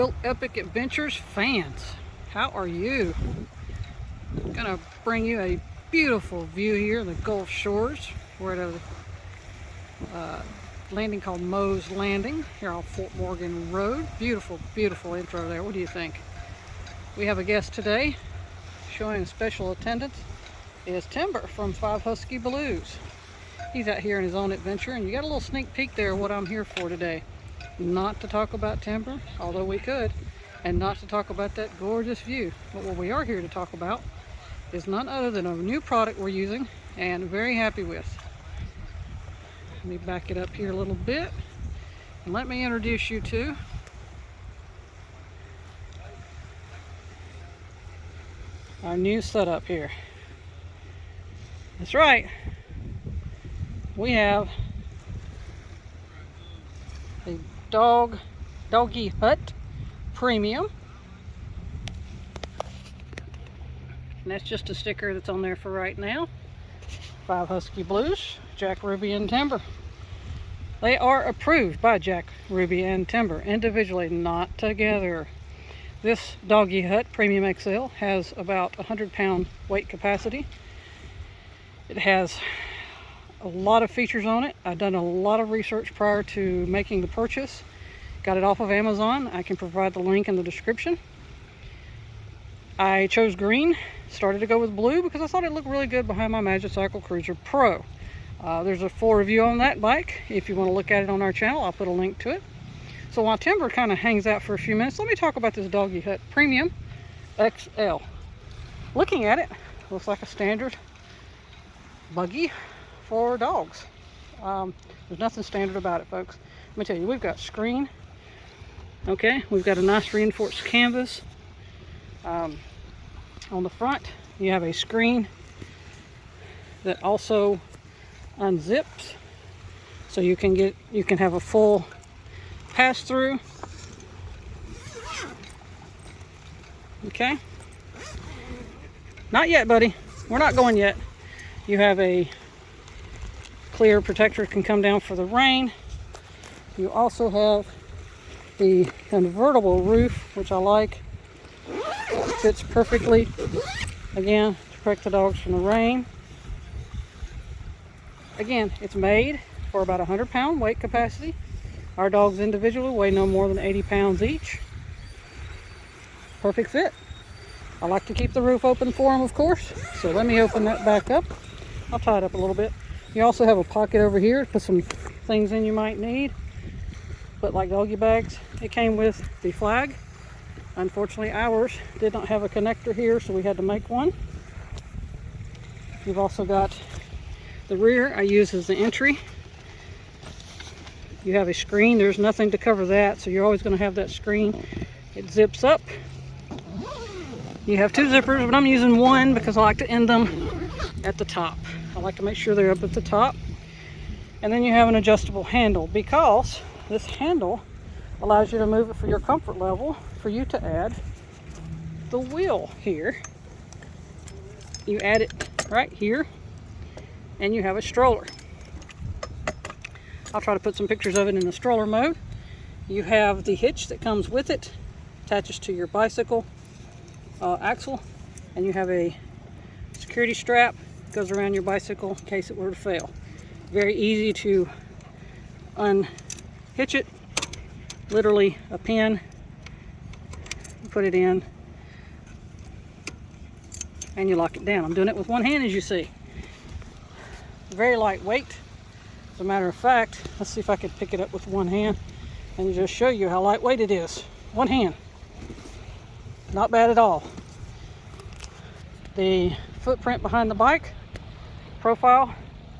Real Epic Adventures fans, how are you? I'm gonna bring you a beautiful view here in the Gulf Shores. We're at a landing called Moe's Landing here on Fort Morgan Road. Beautiful, beautiful intro there. What do you think? We have a guest today showing a special attendance is Timber from 5Huskyblues. He's out here in his own adventure, and you got a little sneak peek there of what I'm here for today. Not to talk about timber, although we could, and not to talk about that gorgeous view. But what we are here to talk about is none other than a new product we're using and very happy with. Let me back it up here a little bit and let me introduce you to our new setup here. That's right, we have a Doggyhut Premium, and that's just a sticker that's on there for right now. 5Huskyblues, Jack, Rubi and Timber. They are approved by Jack, Rubi and Timber individually, not together. This Doggyhut Premium XL has about 100-pound weight capacity. It has a lot of features on it. I've done a lot of research prior to making the purchase. Got it off of Amazon. I can provide the link in the description. I chose green, started to go with blue because I thought it looked really good behind my Magicycle Cruiser Pro. There's a full review on that bike. If you want to look at it on our channel, I'll put a link to it. So while Timber kind of hangs out for a few minutes, let me talk about this Doggyhut Premium XL. Looking at it, looks like a standard buggy for dogs. There's nothing standard about it, folks. Let me tell you, we've got screen. Okay, we've got a nice reinforced canvas. On the front, you have a screen that also unzips, so you can have a full pass through. Okay, not yet, buddy. We're not going yet. You have a clear protector, can come down for the rain. You also have the convertible roof, which I like. Fits perfectly, again, to protect the dogs from the rain. Again, it's made for about 100-pound weight capacity. Our dogs individually weigh no more than 80 pounds each. Perfect fit. I like to keep the roof open for them, of course, so let me open that back up. I'll tie it up a little bit. You also have a pocket over here to put some things in you might need. But like doggy bags, it came with the flag. Unfortunately, ours did not have a connector here, so we had to make one. You've also got the rear I use as the entry. You have a screen. There's nothing to cover that, so you're always going to have that screen. It zips up. You have two zippers, but I'm using one because I like to end them at the top. I like to make sure they're up at the top. And then you have an adjustable handle, because this handle allows you to move it for your comfort level, for you to add the wheel here. You add it right here, and you have a stroller. I'll try to put some pictures of it in the stroller mode. You have the hitch that comes with it, attaches to your bicycle axle, and you have a security strap that goes around your bicycle in case it were to fail. Very easy to unhitch it. Literally a pin, you put it in, and you lock it down. I'm doing it with one hand, as you see. Very lightweight. As a matter of fact, let's see if I could pick it up with one hand and just show you how lightweight it is. One hand. Not bad at all. The footprint behind the bike profile,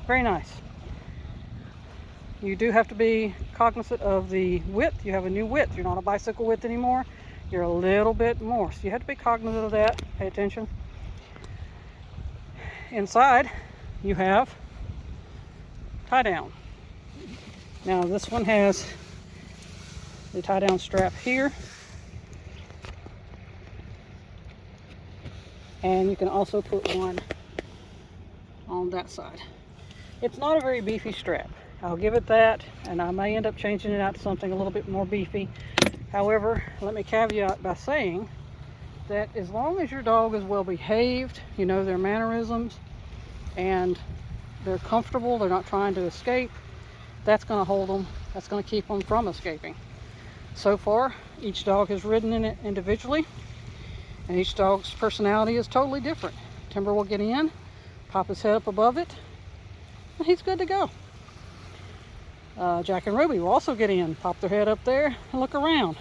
very nice. You do have to be cognizant of the width. You have a new width. You're not a bicycle width anymore. You're a little bit more. So you have to be cognizant of that. Pay attention. Inside, you have tie down. Now this one has the tie down strap here. And you can also put one on that side. It's not a very beefy strap. I'll give it that, and I may end up changing it out to something a little bit more beefy. However, let me caveat by saying that as long as your dog is well behaved, you know their mannerisms, and they're comfortable, they're not trying to escape, that's going to hold them, that's going to keep them from escaping. So far, each dog has ridden in it individually, and each dog's personality is totally different. Timber will get in, pop his head up above it, and he's good to go. Jack and Ruby will also get in, pop their head up there, and look around.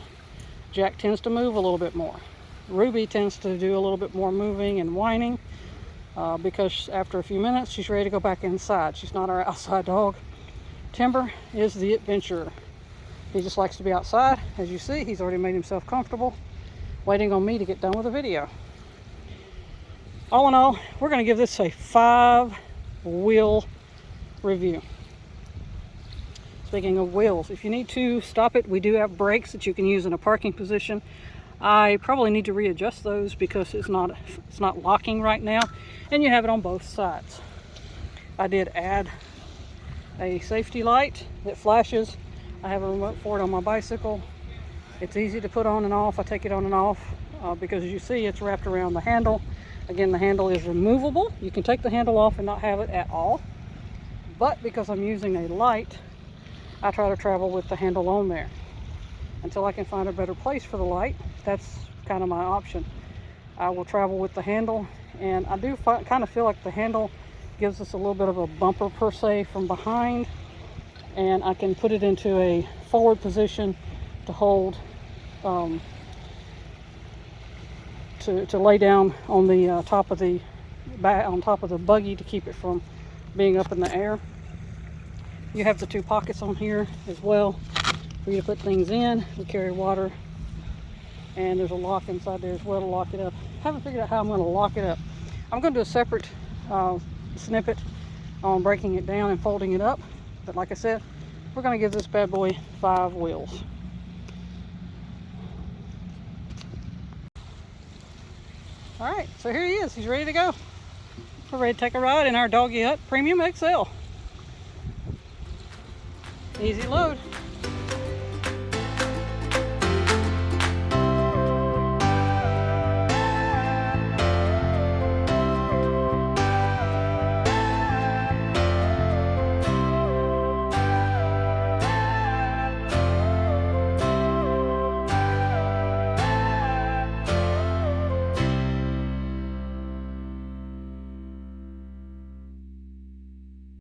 Jack tends to move a little bit more. Ruby tends to do a little bit more moving and whining because after a few minutes, she's ready to go back inside. She's not our outside dog. Timber is the adventurer. He just likes to be outside. As you see, he's already made himself comfortable, waiting on me to get done with the video. All in all, we're going to give this a 5-wheel review. Speaking of wheels, if you need to stop it, we do have brakes that you can use in a parking position. I probably need to readjust those because it's not locking right now, and you have it on both sides. I did add a safety light that flashes. I have a remote for it on my bicycle. It's easy to put on and off. I take it on and off because as you see, it's wrapped around the handle. Again, the handle is removable. You can take the handle off and not have it at all. But because I'm using a light, I try to travel with the handle on there. Until I can find a better place for the light, that's kind of my option. I will travel with the handle, and I do kind of feel like the handle gives us a little bit of a bumper per se from behind, and I can put it into a forward position to hold, to lay down on the top of the buggy to keep it from being up in the air. You have the 2 pockets on here as well for you to put things in. We carry water, and there's a lock inside there as well to lock it up. I haven't figured out how I'm going to lock it up. I'm going to do a separate snippet on breaking it down and folding it up, but like I said, we're going to give this bad boy 5 wheels. Alright, so here he is. He's ready to go. We're ready to take a ride in our Doggyhut Premium XL. Easy load.